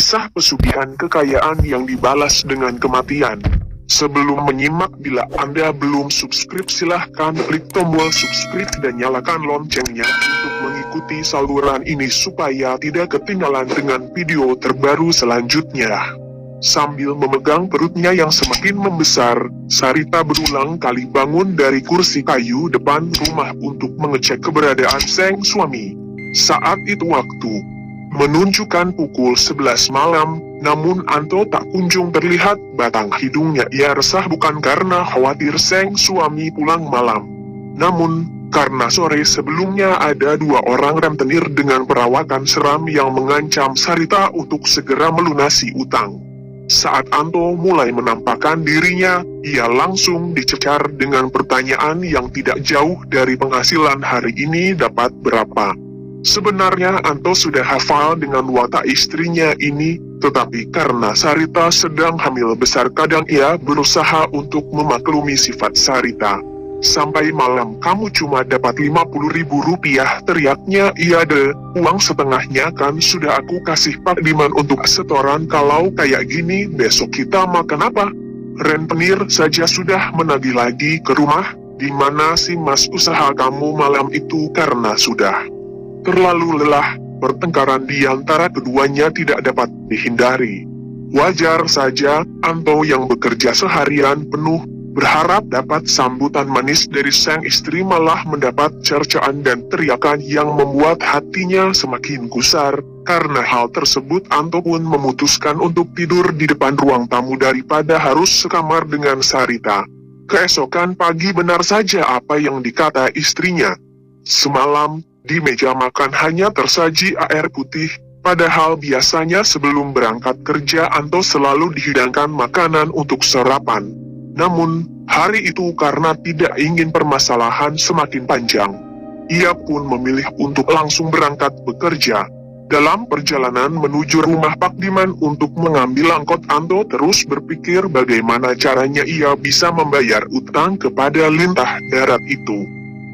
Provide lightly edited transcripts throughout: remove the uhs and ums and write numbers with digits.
Kisah pesugihan kekayaan yang dibalas dengan kematian. Sebelum menyimak, bila Anda belum subscribe, silahkan klik tombol subscribe dan nyalakan loncengnya untuk mengikuti saluran ini supaya tidak ketinggalan dengan video terbaru selanjutnya. Sambil memegang perutnya yang semakin membesar, Sarita berulang kali bangun dari kursi kayu depan rumah untuk mengecek keberadaan sang suami. Saat itu waktu menunjukkan pukul 11 malam, namun Anto tak kunjung terlihat batang hidungnya. Ia resah bukan karena khawatir sang suami pulang malam, namun karena sore sebelumnya ada dua orang rentenir dengan perawakan seram yang mengancam Sarita untuk segera melunasi utang. Saat Anto mulai menampakkan dirinya, ia langsung dicecar dengan pertanyaan yang tidak jauh dari penghasilan hari ini dapat berapa. Sebenarnya Anto sudah hafal dengan watak istrinya ini, tetapi karena Sarita sedang hamil besar, kadang ia berusaha untuk memaklumi sifat Sarita. "Sampai malam kamu cuma dapat 50.000 rupiah, teriaknya ia uang setengahnya kan sudah aku kasih Pak Diman untuk setoran. Kalau kayak gini besok kita makan apa? Rentenir saja sudah menagih lagi ke rumah. Di mana sih Mas usaha kamu malam itu?" Karena sudah terlalu lelah, pertengkaran di antara keduanya tidak dapat dihindari. Wajar saja, Anto yang bekerja seharian penuh berharap dapat sambutan manis dari sang istri malah mendapat cercaan dan teriakan yang membuat hatinya semakin gusar. Karena hal tersebut, Anto pun memutuskan untuk tidur di depan ruang tamu daripada harus sekamar dengan Sarita. Keesokan pagi benar saja apa yang dikata istrinya. Semalam, di meja makan hanya tersaji air putih, padahal biasanya sebelum berangkat kerja Anto selalu dihidangkan makanan untuk sarapan. Namun, hari itu karena tidak ingin permasalahan semakin panjang, ia pun memilih untuk langsung berangkat bekerja. Dalam perjalanan menuju rumah Pak Diman untuk mengambil angkot, Anto terus berpikir bagaimana caranya ia bisa membayar utang kepada lintah darat itu.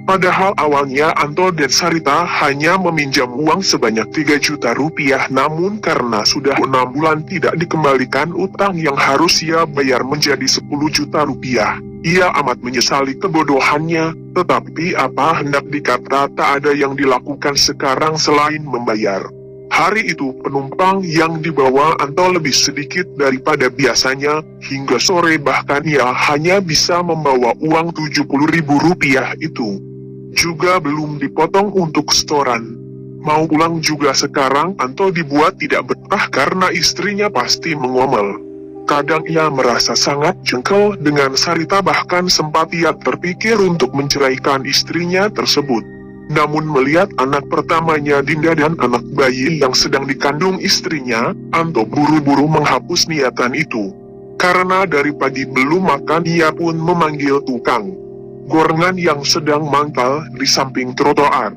Padahal awalnya Anto dan Sarita hanya meminjam uang sebanyak 3 juta rupiah, namun karena sudah 6 bulan tidak dikembalikan utang yang harus ia bayar menjadi 10 juta rupiah. Ia amat menyesali kebodohannya, tetapi apa hendak dikata, tak ada yang dilakukan sekarang selain membayar. Hari itu penumpang yang dibawa Anto lebih sedikit daripada biasanya, hingga sore bahkan ia hanya bisa membawa uang 70.000 rupiah itu juga belum dipotong untuk setoran. Mau pulang juga sekarang Anto dibuat tidak betah karena istrinya pasti mengomel. Kadang ia merasa sangat jengkel dengan Sarita, bahkan sempat ia terpikir untuk menceraikan istrinya tersebut. Namun melihat anak pertamanya Dinda dan anak bayi yang sedang dikandung istrinya, Anto buru-buru menghapus niatan itu. Karena dari pagi belum makan, ia pun memanggil tukang gorengan yang sedang mangkal di samping trotoar.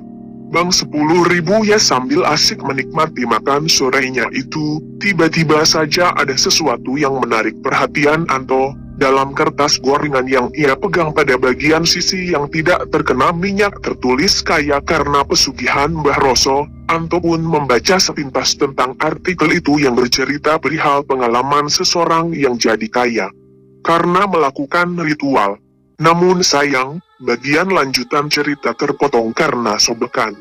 "Bang, 10.000 ya." Sambil asik menikmati makan sorenya itu, tiba-tiba saja ada sesuatu yang menarik perhatian Anto. Dalam kertas gorengan yang ia pegang pada bagian sisi yang tidak terkena minyak tertulis "Kaya karena pesugihan Mbah Roso." Anto pun membaca sepintas tentang artikel itu yang bercerita perihal pengalaman seseorang yang jadi kaya karena melakukan ritual. Namun sayang, bagian lanjutan cerita terpotong karena sobekan.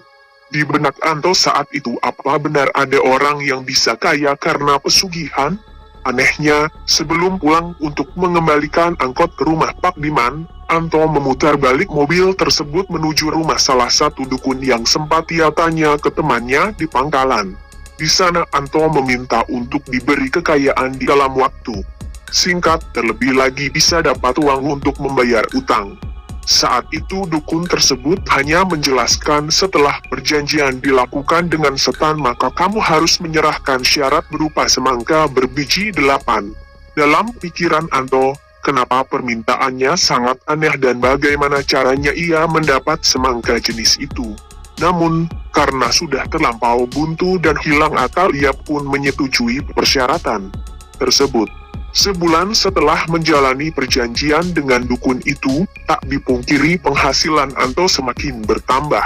Di benak Anto saat itu, apa benar ada orang yang bisa kaya karena pesugihan? Anehnya, sebelum pulang untuk mengembalikan angkot ke rumah Pak Diman, Anto memutar balik mobil tersebut menuju rumah salah satu dukun yang sempat ia tanya ke temannya di pangkalan. Di sana Anto meminta untuk diberi kekayaan di dalam waktu singkat, terlebih lagi bisa dapat uang untuk membayar utang. Saat itu dukun tersebut hanya menjelaskan setelah perjanjian dilakukan dengan setan, maka kamu harus menyerahkan syarat berupa semangka berbiji 8. Dalam pikiran Anto, kenapa permintaannya sangat aneh dan bagaimana caranya ia mendapat semangka jenis itu. Namun, karena sudah terlampau buntu dan hilang akal, ia pun menyetujui persyaratan tersebut. Sebulan setelah menjalani perjanjian dengan dukun itu, tak dipungkiri penghasilan Anto semakin bertambah.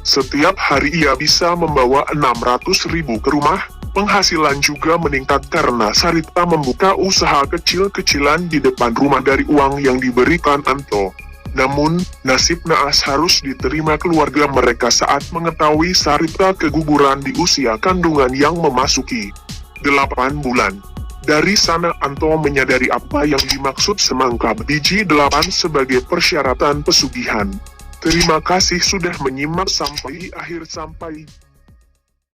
Setiap hari ia bisa membawa 600.000 ke rumah, Penghasilan juga meningkat karena Sarita membuka usaha kecil-kecilan di depan rumah dari uang yang diberikan Anto. Namun, nasib naas harus diterima keluarga mereka saat mengetahui Sarita keguguran di usia kandungan yang memasuki 8 bulan. Dari sana Anto menyadari apa yang dimaksud semangka biji 8 sebagai persyaratan pesugihan. Terima kasih sudah menyimak sampai akhir.